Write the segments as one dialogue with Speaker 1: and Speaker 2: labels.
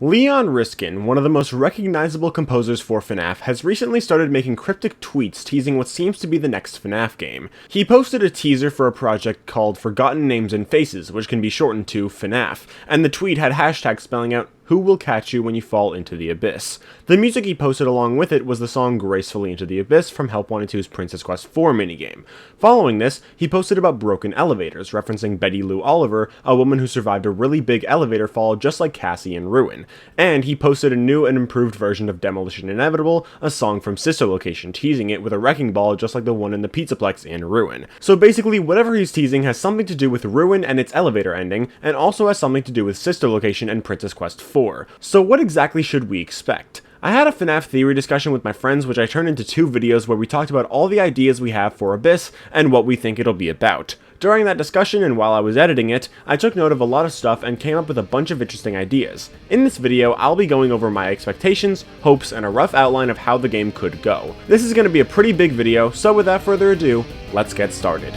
Speaker 1: Leon Riskin, one of the most recognizable composers for FNaF, has recently started making cryptic tweets teasing what seems to be the next FNaF game. He posted a teaser for a project called Forgotten Names and Faces, which can be shortened to FNaF, and the tweet had hashtags spelling out "Who will catch you when you fall into the abyss?" The music he posted along with it was the song Gracefully Into The Abyss from Help Wanted 2's Princess Quest 4 minigame. Following this, he posted about broken elevators, referencing Betty Lou Oliver, a woman who survived a really big elevator fall just like Cassie in Ruin. And he posted a new and improved version of Demolition Inevitable, a song from Sister Location, teasing it with a wrecking ball just like the one in the Pizzaplex in Ruin. So basically, whatever he's teasing has something to do with Ruin and its elevator ending, and also has something to do with Sister Location and Princess Quest 4. So what exactly should we expect? I had a FNaF theory discussion with my friends which I turned into 2 videos where we talked about all the ideas we have for Abyss and what we think it'll be about. During that discussion and while I was editing it, I took note of a lot of stuff and came up with a bunch of interesting ideas. In this video, I'll be going over my expectations, hopes, and a rough outline of how the game could go. This is going to be a pretty big video, so without further ado, let's get started.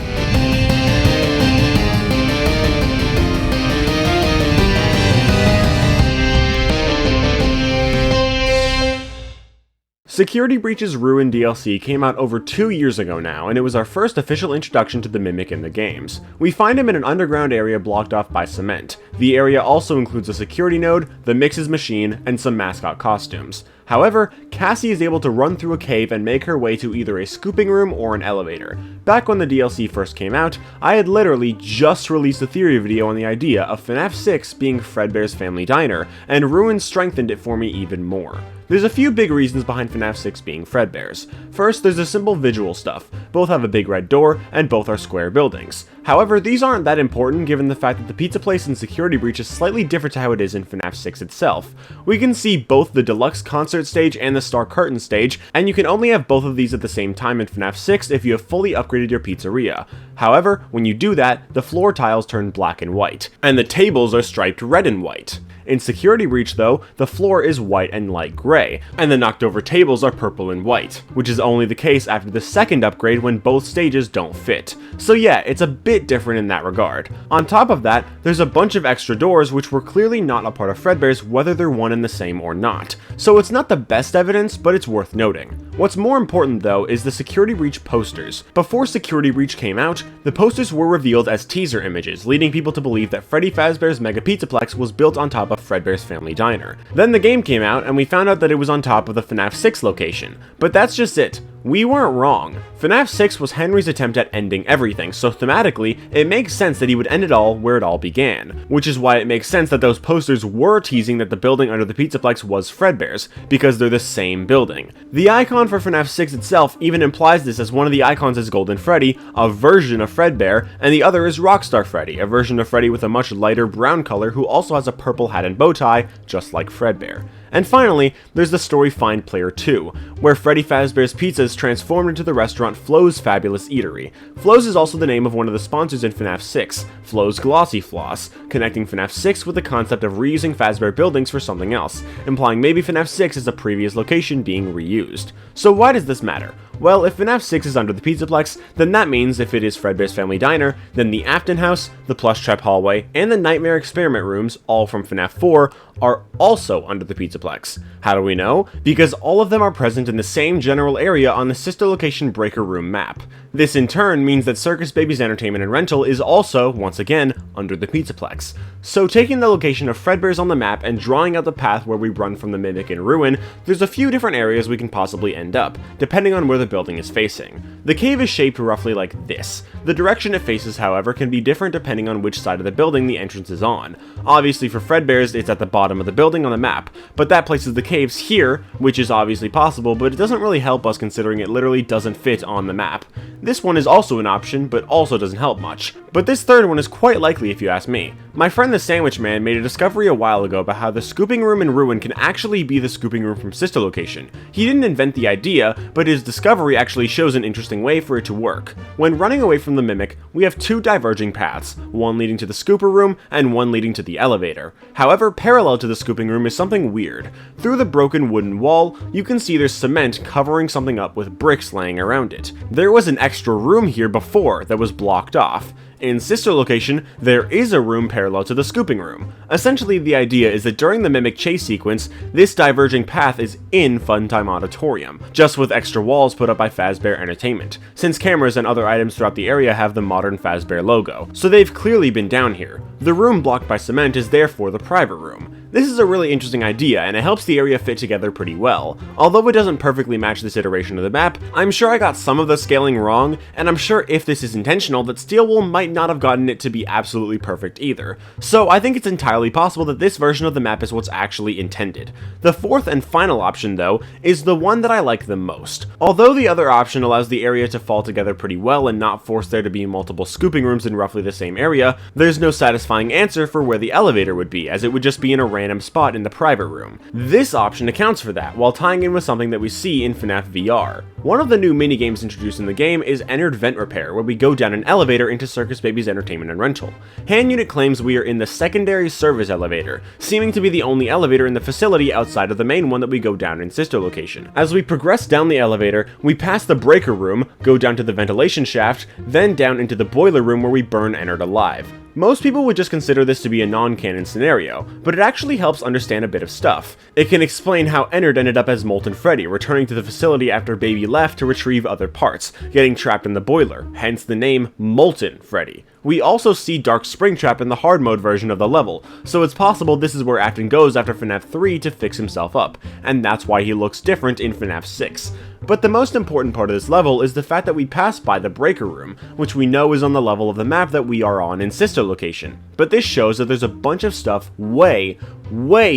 Speaker 1: Security Breach's Ruin DLC came out over 2 years ago now, and it was our first official introduction to the Mimic in the games. We find him in an underground area blocked off by cement. The area also includes a security node, the Mix's machine, and some mascot costumes. However, Cassie is able to run through a cave and make her way to either a scooping room or an elevator. Back when the DLC first came out, I had literally just released a theory video on the idea of FNaF 6 being Fredbear's Family Diner, and Ruin strengthened it for me even more. There's a few big reasons behind FNaF 6 being Fredbear's. First, there's the simple visual stuff. Both have a big red door, and both are square buildings. However, these aren't that important given the fact that the Pizza Place in Security Breach is slightly different to how it is in FNaF 6 itself. We can see both the deluxe concert stage and the Star Curtain stage, and you can only have both of these at the same time in FNaF 6 if you have fully upgraded your pizzeria. However, when you do that, the floor tiles turn black and white, and the tables are striped red and white. In Security Breach though, the floor is white and light gray, and the knocked over tables are purple and white, which is only the case after the second upgrade when both stages don't fit. So yeah, it's a bit different in that regard. On top of that, there's a bunch of extra doors which were clearly not a part of Fredbear's whether they're one and the same or not. So it's not the best evidence, but it's worth noting. What's more important though is the Security Breach posters. Before Security Breach came out, the posters were revealed as teaser images, leading people to believe that Freddy Fazbear's Mega Pizzaplex was built on top of Fredbear's Family Diner. Then the game came out and we found out that it was on top of the FNaF 6 location. But that's just it. We weren't wrong. FNaF 6 was Henry's attempt at ending everything, so thematically, it makes sense that he would end it all where it all began. Which is why it makes sense that those posters were teasing that the building under the Pizzaplex was Fredbear's, because they're the same building. The icon for FNaF 6 itself even implies this, as one of the icons is Golden Freddy, a version of Fredbear, and the other is Rockstar Freddy, a version of Freddy with a much lighter brown color who also has a purple hat and bow tie, just like Fredbear. And finally, there's the story Find Player 2, where Freddy Fazbear's Pizza is transformed into the restaurant Flo's Fabulous Eatery. Flo's is also the name of one of the sponsors in FNaF 6, Flo's Glossy Floss, connecting FNaF 6 with the concept of reusing Fazbear buildings for something else, implying maybe FNaF 6 is a previous location being reused. So why does this matter? Well, if FNaF 6 is under the Pizzaplex, then that means if it is Fredbear's Family Diner, then the Afton house, the Plush Trap Hallway, and the Nightmare Experiment Rooms, all from FNaF 4, are also under the Pizzaplex. How do we know? Because all of them are present in the same general area on the Sister Location Breaker Room map. This in turn means that Circus Baby's Entertainment and Rental is also, once again, under the Pizzaplex. So taking the location of Fredbear's on the map and drawing out the path where we run from the Mimic in Ruin, there's a few different areas we can possibly end up, depending on where the building is facing. The cave is shaped roughly like this. The direction it faces, however, can be different depending on which side of the building the entrance is on. Obviously for Fredbear's, it's at the bottom of the building on the map, but that places the caves here, which is obviously possible, but it doesn't really help us considering it literally doesn't fit on the map. This one is also an option, but also doesn't help much. But this third one is quite likely if you ask me. My friend the Sandwich Man made a discovery a while ago about how the scooping room in Ruin can actually be the scooping room from Sister Location. He didn't invent the idea, but his discovery actually shows an interesting way for it to work. When running away from the Mimic, we have 2 diverging paths, one leading to the scooper room and one leading to the elevator. However, parallel to the scooping room is something weird. Through the broken wooden wall, you can see there's cement covering something up with bricks laying around it. There was an extra room here before that was blocked off. In sister location, there is a room parallel to the scooping room. Essentially, the idea is that during the Mimic chase sequence, this diverging path is in Funtime Auditorium, just with extra walls put up by Fazbear Entertainment, since cameras and other items throughout the area have the modern Fazbear logo, so they've clearly been down here. The room blocked by cement is therefore the private room. This is a really interesting idea, and it helps the area fit together pretty well. Although it doesn't perfectly match this iteration of the map, I'm sure I got some of the scaling wrong, and I'm sure if this is intentional that Steelwool might not have gotten it to be absolutely perfect either. So I think it's entirely possible that this version of the map is what's actually intended. The fourth and final option, though, is the one that I like the most. Although the other option allows the area to fall together pretty well and not force there to be multiple scooping rooms in roughly the same area, there's no satisfying answer for where the elevator would be, as it would just be in a random spot in the private room. This option accounts for that, while tying in with something that we see in FNaF VR. One of the new minigames introduced in the game is Entered Vent Repair, where we go down an elevator into Circus Baby's entertainment and rental. Hand Unit claims we are in the secondary service elevator, seeming to be the only elevator in the facility outside of the main one that we go down in sister location. As we progress down the elevator, we pass the breaker room, go down to the ventilation shaft, then down into the boiler room where we burn Ennard alive. Most people would just consider this to be a non-canon scenario, but it actually helps understand a bit of stuff. It can explain how Ennard ended up as Molten Freddy, returning to the facility after Baby left to retrieve other parts, getting trapped in the boiler, hence the name Molten Freddy. We also see Dark Springtrap in the hard mode version of the level, so it's possible this is where Afton goes after FNaF 3 to fix himself up, and that's why he looks different in FNaF 6. But the most important part of this level is the fact that we pass by the breaker room, which we know is on the level of the map that we are on in sister location. But this shows that there's a bunch of stuff way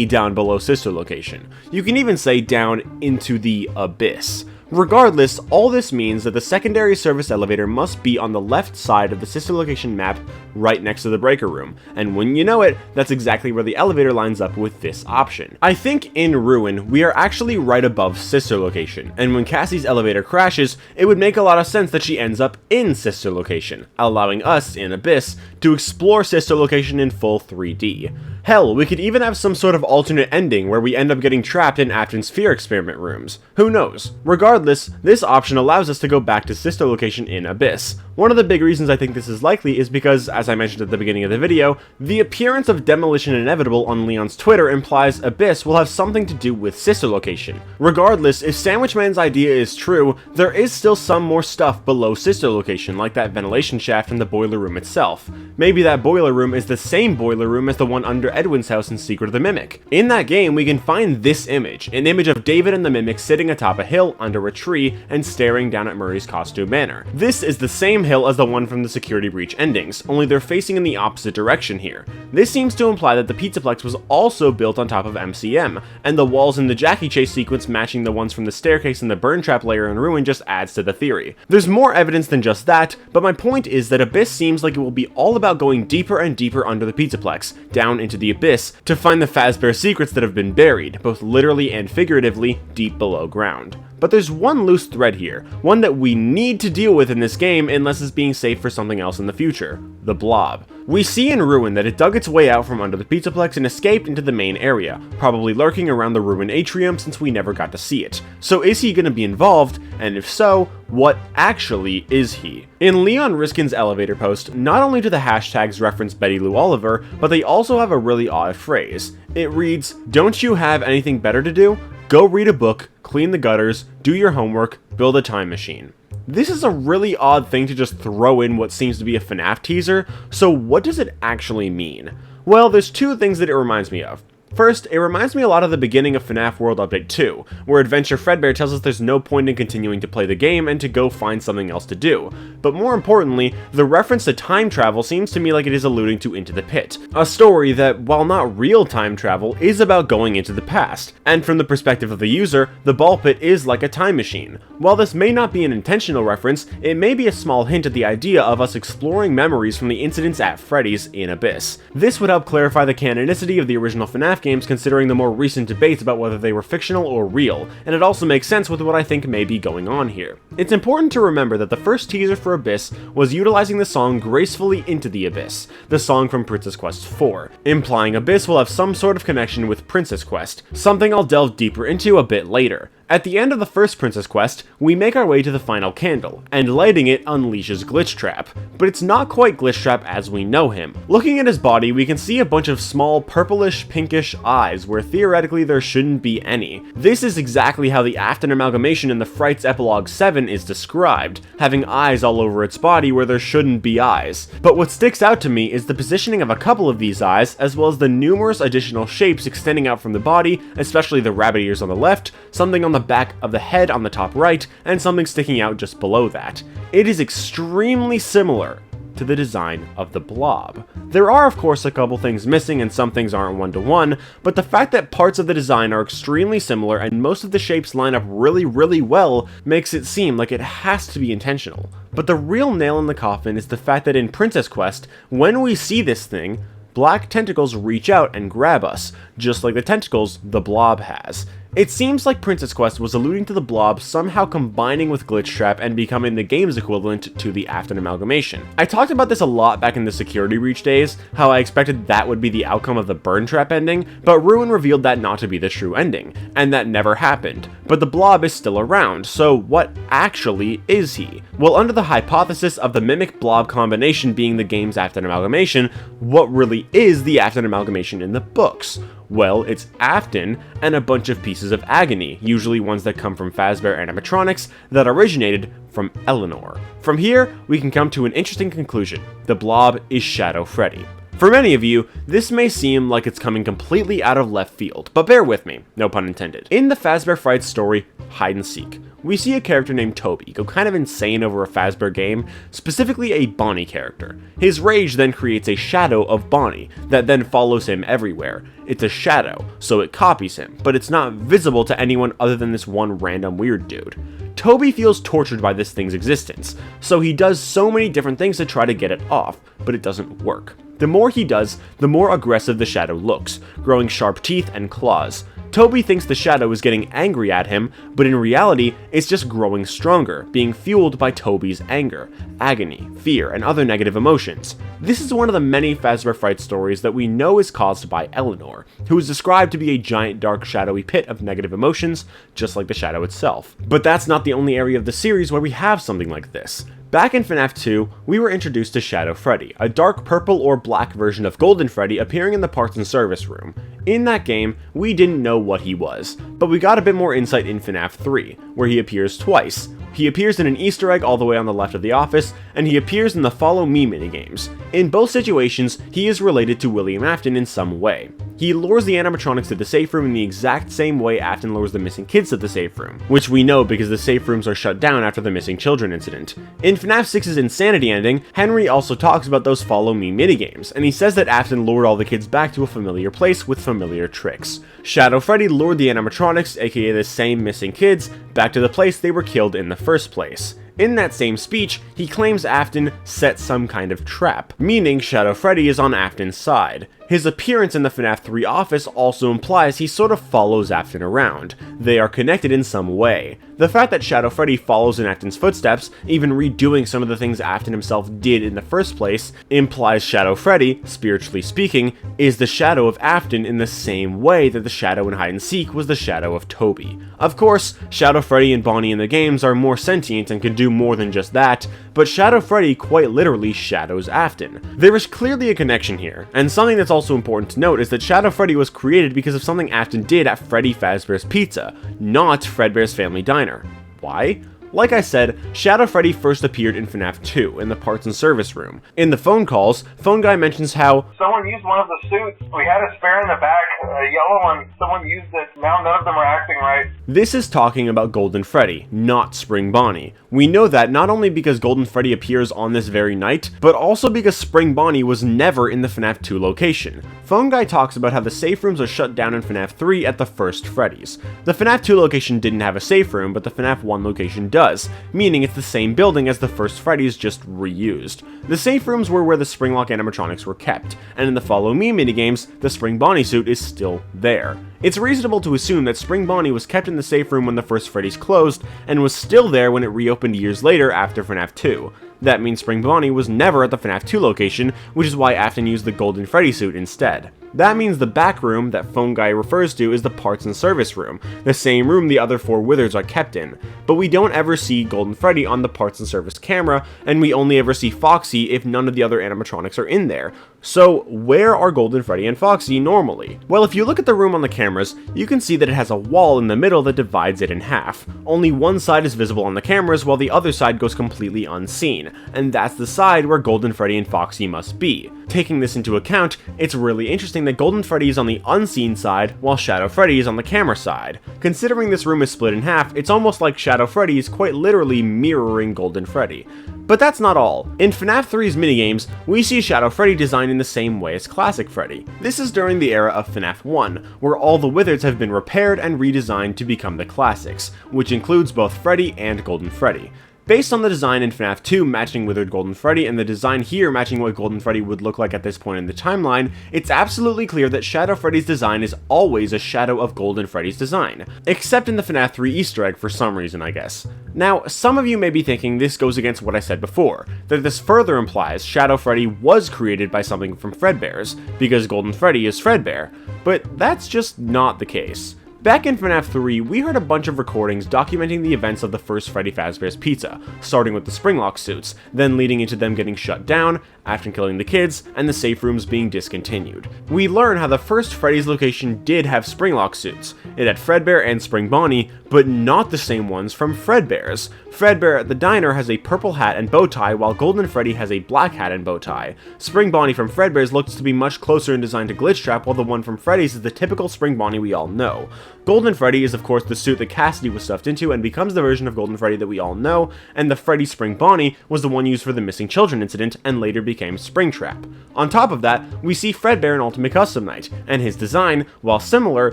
Speaker 1: down below sister location. You can even say down into the abyss. Regardless, all this means that the secondary service elevator must be on the left side of the sister location map right next to the breaker room, and when you know it, that's exactly where the elevator lines up with this option. I think in Ruin, we are actually right above sister location, and when Cassie's elevator crashes, it would make a lot of sense that she ends up in sister location, allowing us, in Abyss, to explore sister location in full 3D. Hell, we could even have some sort of alternate ending where we end up getting trapped in Afton's fear experiment rooms. Who knows? Regardless, this option allows us to go back to sister location in Abyss. One of the big reasons I think this is likely is because, as I mentioned at the beginning of the video, the appearance of Demolition Inevitable on Leon's Twitter implies Abyss will have something to do with sister location. Regardless, if Sandwichman's idea is true, there is still some more stuff below sister location, like that ventilation shaft in the boiler room itself. Maybe that boiler room is the same boiler room as the one under Edwin's house in Secret of the Mimic. In that game, we can find this image, an image of David and the Mimic sitting atop a hill under a tree and staring down at Murray's costume manor. This is the same hill as the one from the security breach endings, only they're facing in the opposite direction here. This seems to imply that the Pizzaplex was also built on top of MCM, and the walls in the Jackie chase sequence matching the ones from the staircase and the burn trap layer in Ruin just adds to the theory. There's more evidence than just that, but my point is that Abyss seems like it will be all about going deeper and deeper under the Pizzaplex, down into the Abyss, to find the Fazbear secrets that have been buried, both literally and figuratively, deep below ground. But there's one loose thread here, one that we need to deal with in this game unless it's being saved for something else in the future: the Blob. We see in Ruin that it dug its way out from under the Pizzaplex and escaped into the main area, probably lurking around the Ruin atrium since we never got to see it. So is he going to be involved, and if so, what actually is he? In Leon Riskin's elevator post, not only do the hashtags reference Betty Lou Oliver, but they also have a really odd phrase. It reads, "Don't you have anything better to do? Go read a book, clean the gutters, do your homework, build a time machine." This is a really odd thing to just throw in what seems to be a FNaF teaser, so what does it actually mean? Well, there's two things that it reminds me of. First, it reminds me a lot of the beginning of FNaF World Update 2, where Adventure Fredbear tells us there's no point in continuing to play the game and to go find something else to do. But more importantly, the reference to time travel seems to me like it is alluding to Into the Pit, a story that, while not real time travel, is about going into the past. And from the perspective of the user, the ball pit is like a time machine. While this may not be an intentional reference, it may be a small hint at the idea of us exploring memories from the incidents at Freddy's in Abyss. This would help clarify the canonicity of the original FNaF games considering the more recent debates about whether they were fictional or real, and it also makes sense with what I think may be going on here. It's important to remember that the first teaser for Abyss was utilizing the song Gracefully Into The Abyss, the song from Princess Quest 4, implying Abyss will have some sort of connection with Princess Quest, something I'll delve deeper into a bit later. At the end of the first princess quest, we make our way to the final candle, and lighting it unleashes Glitchtrap. But it's not quite Glitchtrap as we know him. Looking at his body, we can see a bunch of small purplish, pinkish eyes where theoretically there shouldn't be any. This is exactly how the Afton amalgamation in the Frights Epilogue 7 is described, having eyes all over its body where there shouldn't be eyes. But what sticks out to me is the positioning of a couple of these eyes, as well as the numerous additional shapes extending out from the body, especially the rabbit ears on the left, something on the back of the head on the top right, and something sticking out just below that. It is extremely similar to the design of the Blob. There are of course a couple things missing and some things aren't one-to-one, but the fact that parts of the design are extremely similar and most of the shapes line up really well makes it seem like it has to be intentional. But the real nail in the coffin is the fact that in Princess Quest, when we see this thing, black tentacles reach out and grab us, just like the tentacles the Blob has. It seems like Princess Quest was alluding to the Blob somehow combining with Glitchtrap and becoming the game's equivalent to the Afton amalgamation. I talked about this a lot back in the Security Breach days, how I expected that would be the outcome of the Burn Trap ending, but Ruin revealed that not to be the true ending, and that never happened. But the Blob is still around, so what actually is he? Well, under the hypothesis of the Mimic-Blob combination being the game's Afton amalgamation, what really is the Afton amalgamation in the books? Well, it's Afton and a bunch of pieces of agony, usually ones that come from Fazbear animatronics that originated from Eleanor. From here, we can come to an interesting conclusion. The Blob is Shadow Freddy. For many of you, this may seem like it's coming completely out of left field, but bear with me, no pun intended. In the Fazbear Frights story, Hide and Seek, we see a character named Toby go kind of insane over a Fazbear game, specifically a Bonnie character. His rage then creates a shadow of Bonnie that then follows him everywhere. It's a shadow, so it copies him, but it's not visible to anyone other than this one random weird dude. Toby feels tortured by this thing's existence, so he does so many different things to try to get it off, but it doesn't work. The more he does, the more aggressive the shadow looks, growing sharp teeth and claws. Toby thinks the shadow is getting angry at him, but in reality, it's just growing stronger, being fueled by Toby's anger, agony, fear, and other negative emotions. This is one of the many Fazbear Fright stories that we know is caused by Eleanor, who is described to be a giant dark shadowy pit of negative emotions, just like the shadow itself. But that's not the only area of the series where we have something like this. Back in FNaF 2, we were introduced to Shadow Freddy, a dark purple or black version of Golden Freddy appearing in the parts and service room. In that game, we didn't know what he was, but we got a bit more insight in FNaF 3, where he appears twice. He appears in an Easter egg all the way on the left of the office, and he appears in the Follow Me minigames. In both situations, he is related to William Afton in some way. He lures the animatronics to the safe room in the exact same way Afton lures the missing kids to the safe room, which we know because the safe rooms are shut down after the missing children incident. In FNaF 6's Insanity ending, Henry also talks about those Follow Me minigames, and he says that Afton lured all the kids back to a familiar place with familiar tricks. Shadow Freddy lured the animatronics, aka the same missing kids, back to the place they were killed in the first place. In that same speech, he claims Afton set some kind of trap, meaning Shadow Freddy is on Afton's side. His appearance in the FNaF 3 office also implies he sort of follows Afton around. They are connected in some way. The fact that Shadow Freddy follows in Afton's footsteps, even redoing some of the things Afton himself did in the first place, implies Shadow Freddy, spiritually speaking, is the shadow of Afton in the same way that the shadow in Hide and Seek was the shadow of Toby. Of course, Shadow Freddy and Bonnie in the games are more sentient and can do more than just that, but Shadow Freddy quite literally shadows Afton. There is clearly a connection here, and something that's also important to note is that Shadow Freddy was created because of something Afton did at Freddy Fazbear's Pizza, not Fredbear's Family Diner. Why? Like I said, Shadow Freddy first appeared in FNaF 2, in the parts and service room. In the phone calls, Phone Guy mentions how
Speaker 2: someone used one of the suits. We had a spare in the back, a yellow one. Someone used it. Now none of them are acting right.
Speaker 1: This is talking about Golden Freddy, not Spring Bonnie. We know that not only because Golden Freddy appears on this very night, but also because Spring Bonnie was never in the FNaF 2 location. Phone Guy talks about how the safe rooms are shut down in FNaF 3 at the first Freddy's. The FNaF 2 location didn't have a safe room, but the FNaF 1 location does, meaning it's the same building as the first Freddy's, just reused. The safe rooms were where the Springlock animatronics were kept, and in the Follow Me minigames, the Spring Bonnie suit is still there. It's reasonable to assume that Spring Bonnie was kept in the safe room when the first Freddy's closed, and was still there when it reopened years later after FNaF 2. That means Spring Bonnie was never at the FNaF 2 location, which is why Afton used the Golden Freddy suit instead. That means the back room that Phone Guy refers to is the parts and service room, the same room the other 4 wizards are kept in. But we don't ever see Golden Freddy on the parts and service camera, and we only ever see Foxy if none of the other animatronics are in there. So where are Golden Freddy and Foxy normally? Well, if you look at the room on the cameras, you can see that it has a wall in the middle that divides it in half. Only one side is visible on the cameras while the other side goes completely unseen, and that's the side where Golden Freddy and Foxy must be. Taking this into account, it's really interesting that Golden Freddy is on the unseen side while Shadow Freddy is on the camera side. Considering this room is split in half, it's almost like Shadow Freddy is quite literally mirroring Golden Freddy. But that's not all. In FNaF 3's minigames, we see Shadow Freddy designed in the same way as Classic Freddy. This is during the era of FNaF 1, where all the wizards have been repaired and redesigned to become the classics, which includes both Freddy and Golden Freddy. Based on the design in FNaF 2 matching withered Golden Freddy and the design here matching what Golden Freddy would look like at this point in the timeline, it's absolutely clear that Shadow Freddy's design is always a shadow of Golden Freddy's design. Except in the FNaF 3 Easter egg for some reason, I guess. Now, some of you may be thinking this goes against what I said before, that this further implies Shadow Freddy was created by something from Fredbear's, because Golden Freddy is Fredbear, but that's just not the case. Back in FNaF 3, we heard a bunch of recordings documenting the events of the first Freddy Fazbear's Pizza, starting with the Springlock suits, then leading into them getting shut down, Afton killing the kids, and the safe rooms being discontinued. We learn how the first Freddy's location did have Springlock suits. It had Fredbear and Spring Bonnie, but not the same ones from Fredbear's. Fredbear at the diner has a purple hat and bow tie, while Golden Freddy has a black hat and bow tie. Spring Bonnie from Fredbear's looks to be much closer in design to Glitchtrap, while the one from Freddy's is the typical Spring Bonnie we all know. Golden Freddy is of course the suit that Cassie was stuffed into and becomes the version of Golden Freddy that we all know, and the Freddy Spring Bonnie was the one used for the missing children incident and later became Springtrap. On top of that, we see Fredbear in Ultimate Custom Night, and his design, while similar,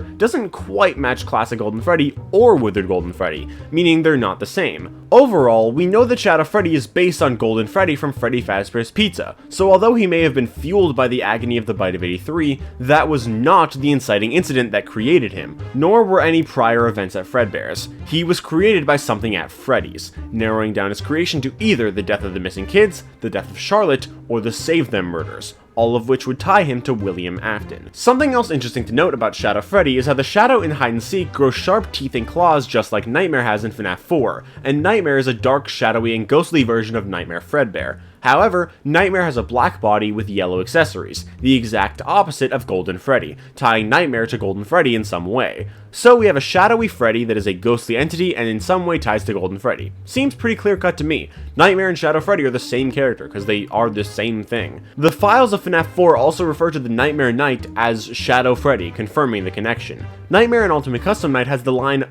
Speaker 1: doesn't quite match classic Golden Freddy or withered Golden Freddy, meaning they're not the same. Overall, we know that Shadow Freddy is based on Golden Freddy from Freddy Fazbear's Pizza, so although he may have been fueled by the agony of the Bite of 83, that was not the inciting incident that created him, nor were any prior events at Fredbear's. He was created by something at Freddy's, narrowing down his creation to either the death of the missing kids, the death of Charlotte, or the Save Them murders, all of which would tie him to William Afton. Something else interesting to note about Shadow Freddy is how the shadow in Hide and Seek grows sharp teeth and claws just like Nightmare has in FNaF 4, and Nightmare is a dark, shadowy, and ghostly version of Nightmare Fredbear. However, Nightmare has a black body with yellow accessories, the exact opposite of Golden Freddy, tying Nightmare to Golden Freddy in some way. So we have a shadowy Freddy that is a ghostly entity and in some way ties to Golden Freddy. Seems pretty clear cut to me. Nightmare and Shadow Freddy are the same character, because they are the same thing. The files of FNaF 4 also refer to the Nightmare Knight as Shadow Freddy, confirming the connection. Nightmare in Ultimate Custom Night has the line,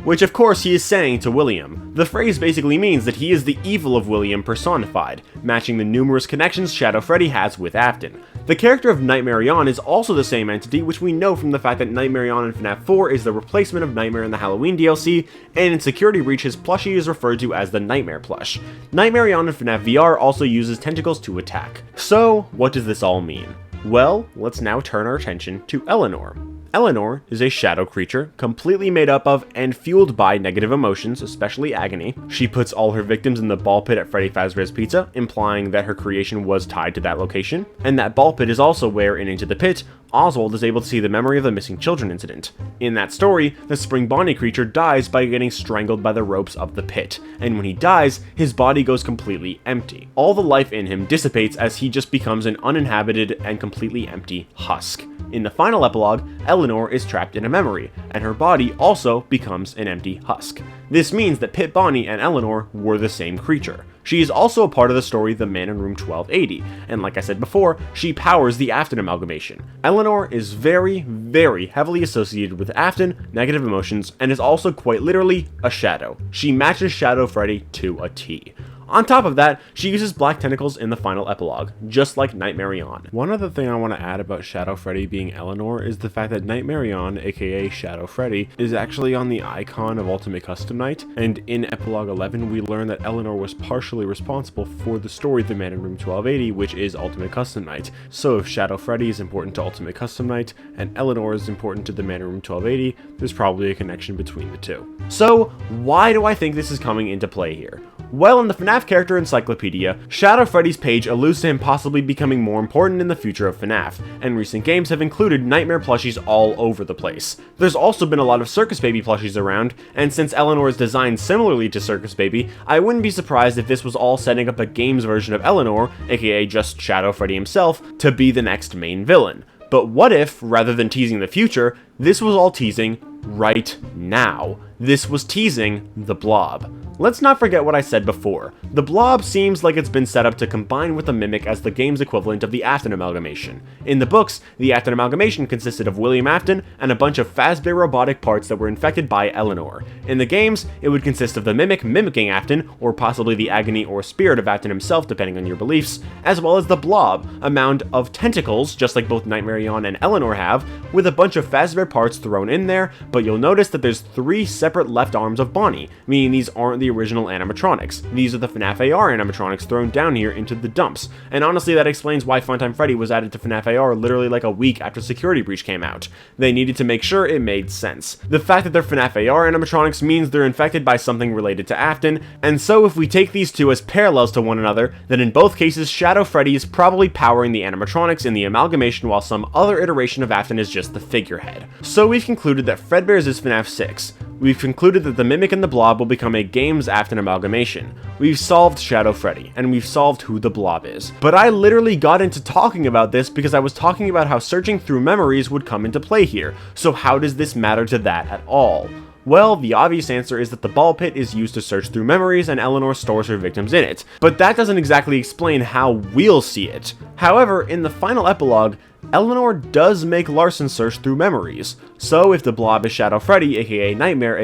Speaker 1: which of course he is saying to William. The phrase basically means that he is the evil of William personified, matching the numerous connections Shadow Freddy has with Afton. The character of Nightmare is also the same entity, which we know from the fact that Nightmare in FNaF 4 is the replacement of Nightmare in the Halloween DLC, and in Security Breach his plushie is referred to as the Nightmare plush. Nightmare in FNaF VR also uses tentacles to attack. So, what does this all mean? Well, let's now turn our attention to Eleanor. Eleanor is a shadow creature, completely made up of and fueled by negative emotions, especially agony. She puts all her victims in the ball pit at Freddy Fazbear's Pizza, implying that her creation was tied to that location, and that ball pit is also where, in Into the Pit, Oswald is able to see the memory of the missing children incident. In that story, the Spring Bonnie creature dies by getting strangled by the ropes of the pit, and when he dies, his body goes completely empty. All the life in him dissipates as he just becomes an uninhabited and completely empty husk. In the final epilogue, Eleanor is trapped in a memory, and her body also becomes an empty husk. This means that Pit Bonnie and Eleanor were the same creature. She is also a part of the story The Man in Room 1280, and like I said before, she powers the Afton amalgamation. Eleanor is very, very heavily associated with Afton, negative emotions, and is also quite literally a shadow. She matches Shadow Freddy to a T. On top of that, she uses black tentacles in the final epilogue, just like Nightmare On. One other thing I want to add about Shadow Freddy being Eleanor is the fact that Nightmare On, aka Shadow Freddy, is actually on the icon of Ultimate Custom Night, and in Epilogue 11 we learn that Eleanor was partially responsible for the story The Man in Room 1280, which is Ultimate Custom Night. So if Shadow Freddy is important to Ultimate Custom Night, and Eleanor is important to The Man in Room 1280, there's probably a connection between the two. So, why do I think this is coming into play here? Well, in the FNaF character encyclopedia, Shadow Freddy's page alludes to him possibly becoming more important in the future of FNaF, and recent games have included nightmare plushies all over the place. There's also been a lot of Circus Baby plushies around, and since Eleanor is designed similarly to Circus Baby, I wouldn't be surprised if this was all setting up a games version of Eleanor, aka just Shadow Freddy himself, to be the next main villain. But what if, rather than teasing the future, this was all teasing right now? This was teasing the Blob. Let's not forget what I said before. The Blob seems like it's been set up to combine with the Mimic as the game's equivalent of the Afton amalgamation. In the books, the Afton amalgamation consisted of William Afton and a bunch of Fazbear robotic parts that were infected by Eleanor. In the games, it would consist of the Mimic mimicking Afton, or possibly the agony or spirit of Afton himself depending on your beliefs, as well as the Blob, a mound of tentacles, just like both Nightmare Yawn and Eleanor have, with a bunch of Fazbear parts thrown in there, but you'll notice that there's 3 separate left arms of Bonnie, meaning these aren't the original animatronics. These are the FNaF AR animatronics thrown down here into the dumps, and honestly that explains why Funtime Freddy was added to FNaF AR literally like a week after Security Breach came out. They needed to make sure it made sense. The fact that they're FNaF AR animatronics means they're infected by something related to Afton, and so if we take these two as parallels to one another, then in both cases Shadow Freddy is probably powering the animatronics in the amalgamation while some other iteration of Afton is just the figurehead. So we've concluded that Fredbear's is FNaF 6. We've concluded that the Mimic and the Blob will become a game's Afton amalgamation. We've solved Shadow Freddy, and we've solved who the Blob is. But I literally got into talking about this because I was talking about how searching through memories would come into play here, so how does this matter to that at all? Well, the obvious answer is that the ball pit is used to search through memories and Eleanor stores her victims in it, but that doesn't exactly explain how we'll see it. However, in the final epilogue, Eleanor does make Larson search through memories. So if the Blob is Shadow Freddy, aka Nightmare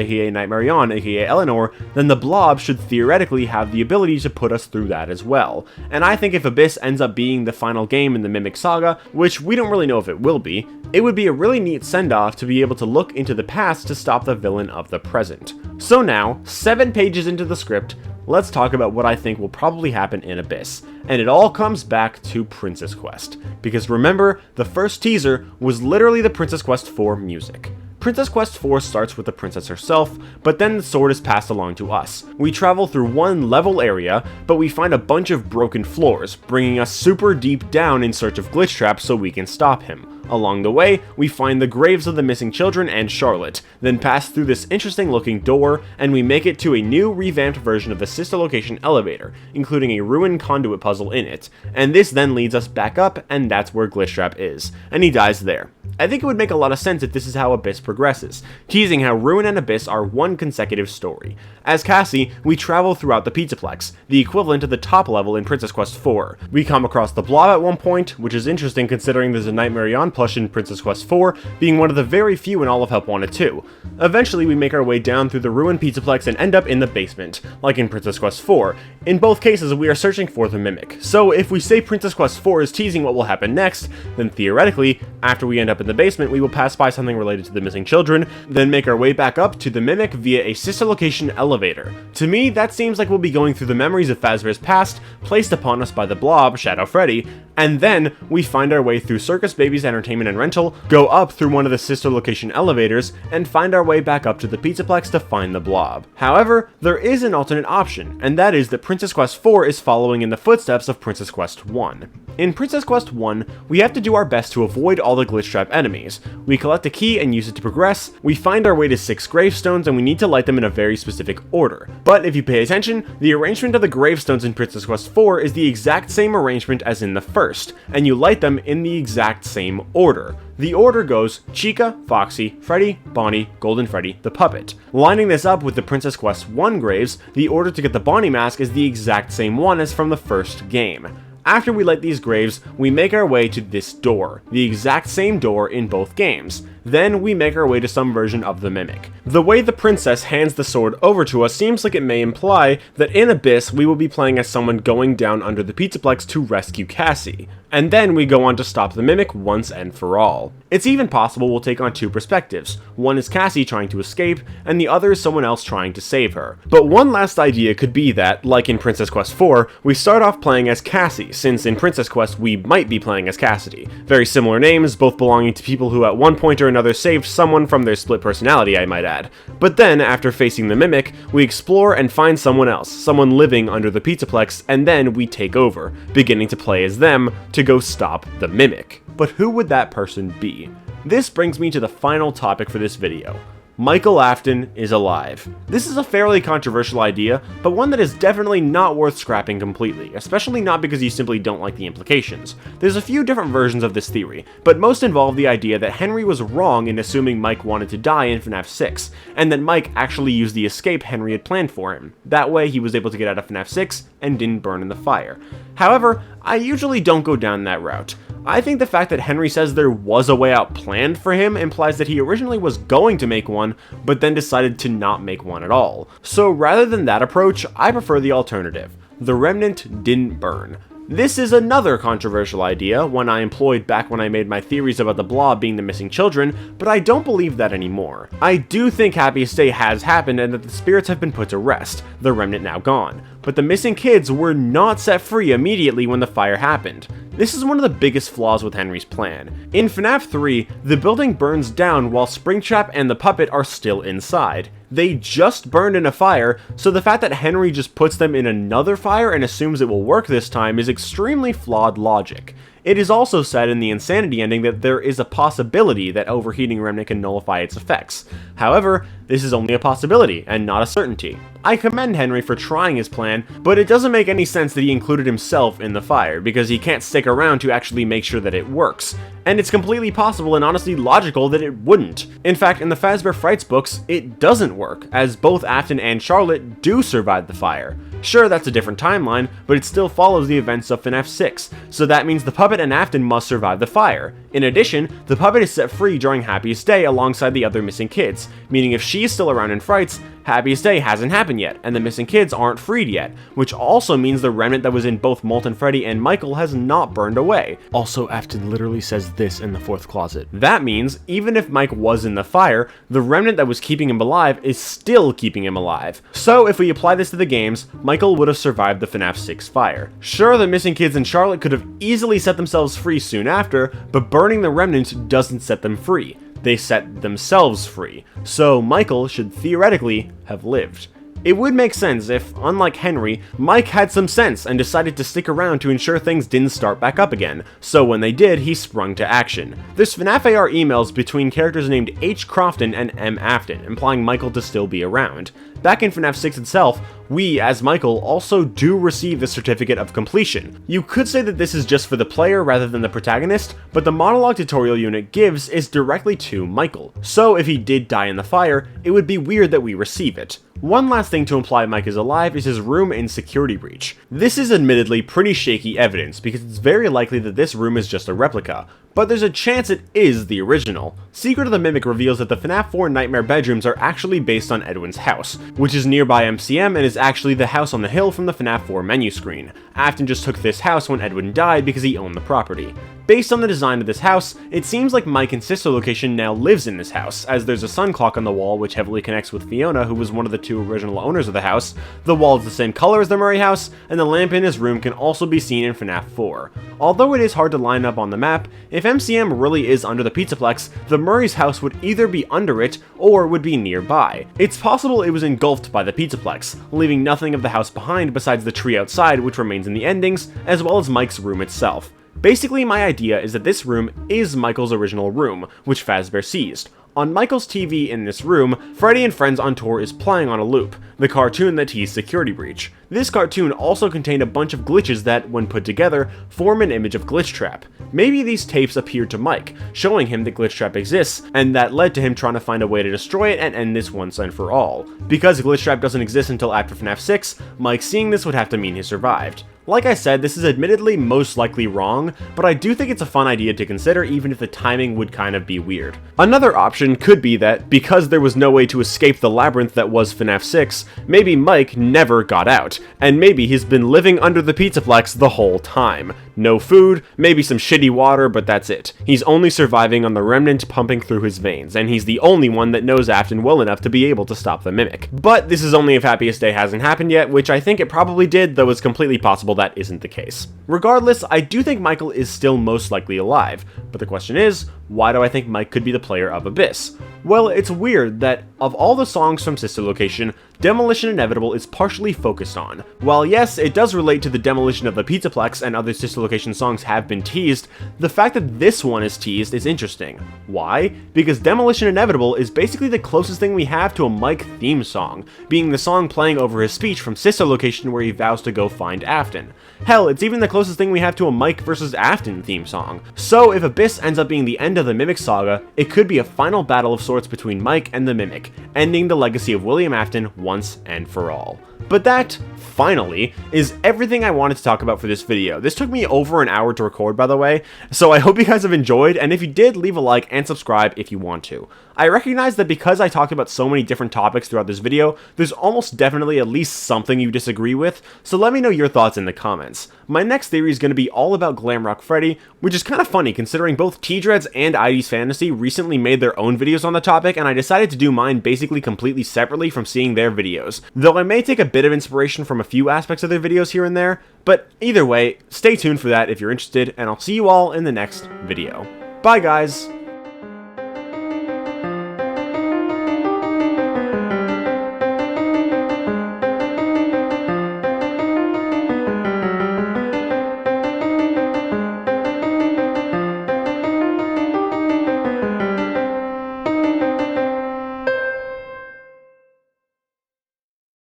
Speaker 1: Yawn, aka Eleanor, then the Blob should theoretically have the ability to put us through that as well. And I think if Abyss ends up being the final game in the Mimic saga, which we don't really know if it will be, it would be a really neat send-off to be able to look into the past to stop the villain of the present. So now, 7 pages into the script, let's talk about what I think will probably happen in Abyss. And it all comes back to Princess Quest. Because remember, the first teaser was literally the Princess Quest 4 music. Princess Quest 4 starts with the princess herself, but then the sword is passed along to us. We travel through one level area, but we find a bunch of broken floors, bringing us super deep down in search of Glitch Trap so we can stop him. Along the way, we find the graves of the missing children and Charlotte, then pass through this interesting looking door, and we make it to a new revamped version of the sister location elevator, including a ruined conduit puzzle in it, and this then leads us back up, and that's where Glitch Trap is, and he dies there. I think it would make a lot of sense if this is how Abyss progresses, teasing how Ruin and Abyss are one consecutive story. As Cassie, we travel throughout the Pizzaplex, the equivalent of the top level in Princess Quest 4. We come across the Blob at one point, which is interesting considering there's a Nightmare Yawn plush in Princess Quest 4, being one of the very few in all of Help Wanted 2. Eventually we make our way down through the ruined Pizzaplex and end up in the basement, like in Princess Quest 4. In both cases we are searching for the Mimic, so if we say Princess Quest 4 is teasing what will happen next, then theoretically, after we end up in the basement we will pass by something related to the missing children, then make our way back up to the Mimic via a sister location elevator. To me, that seems like we'll be going through the memories of Fazbear's past, placed upon us by the Blob, Shadow Freddy, and then we find our way through Circus Baby's entertainment and rental, go up through one of the sister location elevators, and find our way back up to the Pizzaplex to find the Blob. However, there is an alternate option, and that is that Princess Quest 4 is following in the footsteps of Princess Quest 1. In Princess Quest 1, we have to do our best to avoid all the Glitch Trap enemies. We collect a key and use it to progress, we find our way to 6 gravestones and we need to light them in a very specific order. But if you pay attention, the arrangement of the gravestones in Princess Quest 4 is the exact same arrangement as in the first, and you light them in the exact same order. The order goes Chica, Foxy, Freddy, Bonnie, Golden Freddy, the Puppet. Lining this up with the Princess Quest 1 graves, the order to get the Bonnie mask is the exact same one as from the first game. After we light these graves, we make our way to this door, the exact same door in both games. Then we make our way to some version of the Mimic. The way the princess hands the sword over to us seems like it may imply that in Abyss we will be playing as someone going down under the Pizzaplex to rescue Cassie, and then we go on to stop the Mimic once and for all. It's even possible we'll take on 2 perspectives. One is Cassie trying to escape, and the other is someone else trying to save her. But one last idea could be that, like in Princess Quest 4, we start off playing as Cassie, since in Princess Quest we might be playing as Cassidy. Very similar names, both belonging to people who at one point or another saved someone from their split personality, I might add. But then, after facing the Mimic, we explore and find someone else, someone living under the Pizzaplex, and then we take over, beginning to play as them to go stop the Mimic. But who would that person be? This brings me to the final topic for this video. Michael Afton is alive. This is a fairly controversial idea, but one that is definitely not worth scrapping completely, especially not because you simply don't like the implications. There's a few different versions of this theory, but most involve the idea that Henry was wrong in assuming Mike wanted to die in FNaF 6, and that Mike actually used the escape Henry had planned for him. That way he was able to get out of FNaF 6 and didn't burn in the fire. However, I usually don't go down that route. I think the fact that Henry says there was a way out planned for him implies that he originally was going to make one, but then decided to not make one at all. So rather than that approach, I prefer the alternative. The remnant didn't burn. This is another controversial idea, one I employed back when I made my theories about the Blob being the missing children, but I don't believe that anymore. I do think Happiest Day has happened and that the spirits have been put to rest, the remnant now gone, but the missing kids were not set free immediately when the fire happened. This is one of the biggest flaws with Henry's plan. In FNaF 3, the building burns down while Springtrap and the puppet are still inside. They just burned in a fire, so the fact that Henry just puts them in another fire and assumes it will work this time is extremely flawed logic. It is also said in the Insanity ending that there is a possibility that overheating Remnant can nullify its effects. However, this is only a possibility, and not a certainty. I commend Henry for trying his plan, but it doesn't make any sense that he included himself in the fire, because he can't stick around to actually make sure that it works. And it's completely possible and honestly logical that it wouldn't. In fact, in the Fazbear Frights books, it doesn't work, as both Afton and Charlotte do survive the fire. Sure, that's a different timeline, but it still follows the events of FNaF 6, so that means the puppet and Afton must survive the fire. In addition, the puppet is set free during Happiest Day alongside the other missing kids, meaning if she is still around in Frights, Happiest Day hasn't happened yet, and the missing kids aren't freed yet, which also means the remnant that was in both Molten Freddy and Michael has not burned away. Also, Afton literally says this in the fourth closet. That means, even if Mike was in the fire, the remnant that was keeping him alive is still keeping him alive. So if we apply this to the games, Michael would have survived the FNaF 6 fire. Sure, the missing kids and Charlotte could have easily set themselves free soon after, but burning the remnant doesn't set them free. They set themselves free, so Michael should theoretically have lived. It would make sense if, unlike Henry, Mike had some sense and decided to stick around to ensure things didn't start back up again, so when they did, he sprung to action. There's FNaF AR emails between characters named H. Crofton and M. Afton, implying Michael to still be around. Back in FNaF 6 itself, we, as Michael, also do receive the certificate of completion. You could say that this is just for the player rather than the protagonist, but the monologue tutorial unit gives is directly to Michael. So if he did die in the fire, it would be weird that we receive it. One last thing to imply Mike is alive is his room in Security Breach. This is admittedly pretty shaky evidence because it's very likely that this room is just a replica, but there's a chance it is the original. Secret of the Mimic reveals that the FNaF 4 Nightmare bedrooms are actually based on Edwin's house, which is nearby MCM and is actually the house on the hill from the FNaF 4 menu screen. Afton just took this house when Edwin died because he owned the property. Based on the design of this house, it seems like Mike and Sister Location now lives in this house, as there's a sun clock on the wall which heavily connects with Fiona, who was one of the two original owners of the house, the wall is the same color as the Murray house, and the lamp in his room can also be seen in FNaF 4. Although it is hard to line up on the map, if MCM really is under the Pizzaplex, the Murray's house would either be under it, or would be nearby. It's possible it was engulfed by the Pizzaplex, leaving nothing of the house behind besides the tree outside which remains in the endings, as well as Mike's room itself. Basically, my idea is that this room is Michael's original room, which Fazbear seized. On Michael's TV in this room, Freddy and Friends on Tour is playing on a loop, the cartoon that teased Security Breach. This cartoon also contained a bunch of glitches that, when put together, form an image of Glitchtrap. Maybe these tapes appeared to Mike, showing him that Glitchtrap exists, and that led to him trying to find a way to destroy it and end this once and for all. Because Glitchtrap doesn't exist until after FNaF 6, Mike seeing this would have to mean he survived. Like I said, this is admittedly most likely wrong, but I do think it's a fun idea to consider even if the timing would kind of be weird. Another option could be that, because there was no way to escape the labyrinth that was FNaF 6, maybe Mike never got out, and maybe he's been living under the Pizzaplex the whole time. No food, maybe some shitty water, but that's it. He's only surviving on the remnant pumping through his veins, and he's the only one that knows Afton well enough to be able to stop the Mimic. But this is only if Happiest Day hasn't happened yet, which I think it probably did, though it's completely possible that isn't the case. Regardless, I do think Michael is still most likely alive, but the question is, Why do I think Mike could be the player of Abyss? Well, it's weird that of all the songs from Sister Location, Demolition Inevitable is partially focused on. While yes, it does relate to the demolition of the Pizzaplex and other Sister Location songs have been teased, the fact that this one is teased is interesting. Why? Because Demolition Inevitable is basically the closest thing we have to a Mike theme song, being the song playing over his speech from Sister Location where he vows to go find Afton. Hell, it's even the closest thing we have to a Mike vs. Afton theme song. So if Abyss ends up being the end of the Mimic saga, it could be a final battle of sorts between Mike and the Mimic, ending the legacy of William Afton once and for all. But that, finally, is everything I wanted to talk about for this video. This took me over an hour to record, by the way, so I hope you guys have enjoyed, and if you did, leave a like and subscribe if you want to. I recognize that because I talked about so many different topics throughout this video, there's almost definitely at least something you disagree with, so let me know your thoughts in the comments. My next theory is going to be all about Glamrock Freddy, which is kind of funny considering both T-Dreads and ID's Fantasy recently made their own videos on the topic, and I decided to do mine basically completely separately from seeing their videos, though I may take a bit of inspiration from a few aspects of their videos here and there, but either way, stay tuned for that if you're interested, and I'll see you all in the next video. Bye guys!